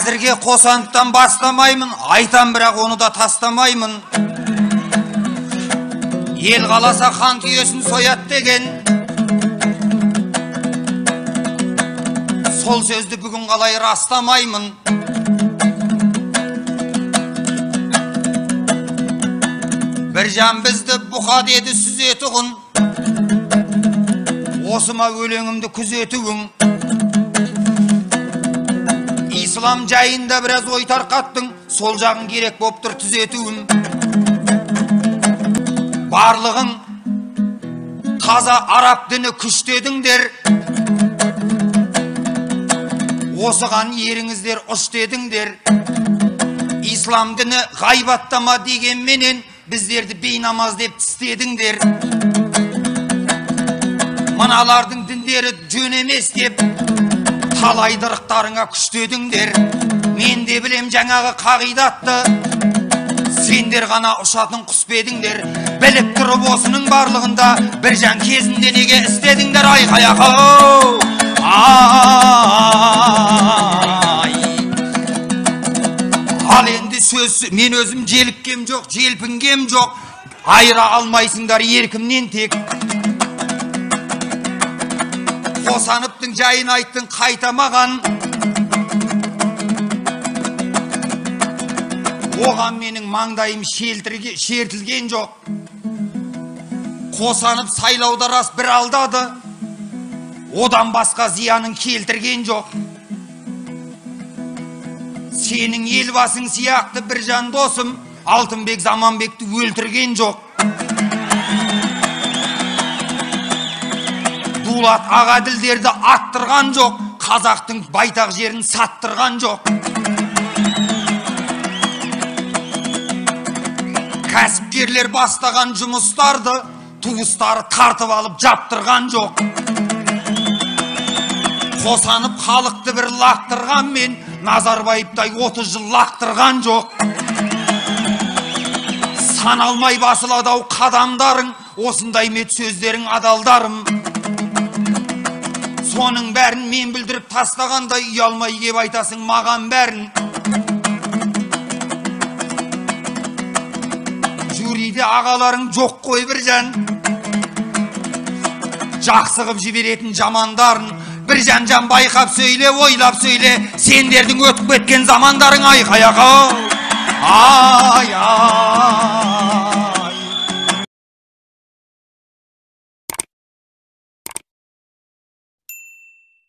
Әзірге Қосановтан бастамаймын, айтам бірақ оны да тастамаймын. Ел қаласа хан түйесін соят деген. Сол сөзді бүгін қалай растамаймын. Bir жан бізді бұқа деді сүзетіғын. Осыма өлеңімді күзетуің. İslam жайында біраз ой тарқаттың, сол жағын керек боп тұр түзетуім. Барлығың таза араб діні күштедіңдер. Осыған еріңіздер ұштедіңдер. İslam діні ғайбаттама дегенменен біздерді бейнамаз деп тістедіңдер. Мыналардың діндері жөн емес деп талайдырықтарыңа күштедіңдер. Мен де білем жаңағы қағидатты, сендер ғана ұшатын құс бедіңдер. Біліп тұрып осының барлығында бір жан кезінде неге істедіңдер? Айқаяқау ал енді сөз, мен өзім желіккем жоқ, желпінгем жоқ. Айыра алмайсыңдар еркімнен тек. Қосановтың жайын айттың қайтамаған. Оған менің маңдайым шертілген жоқ. Қосанов сайлауда рас бір алдады, одан басқа зиянын келтірген жоқ. Сенің елбасың сияқты бір жан досым Алтынбек Заманбекті өлтірген жоқ. Дулат Ағаділдерді аттырған жоқ, қазақтың байтақ жерін саттырған жоқ. Кәсіпкерлер бастаған жұмыстарды туыстары тартып алып жаптырған жоқ. Қосанып халықты бір лақтырғанмен Назарбаевтай 30 жыл лақтырған жоқ. Саналмай басыладау қадамдарың, осындай мет сөздерің адалдарым. Соның бәрін мен білдіріп тастағандай ұялмай кеп айтасың маған бәрін. Жюриде ағаларың жоқ қой бір жан, жақсығып жіберетін жамандарын. Bir жан байқап сөйле, ойлап сөйле, сендердің өтіп кеткен замандарың айқаяқа. Ай, ай.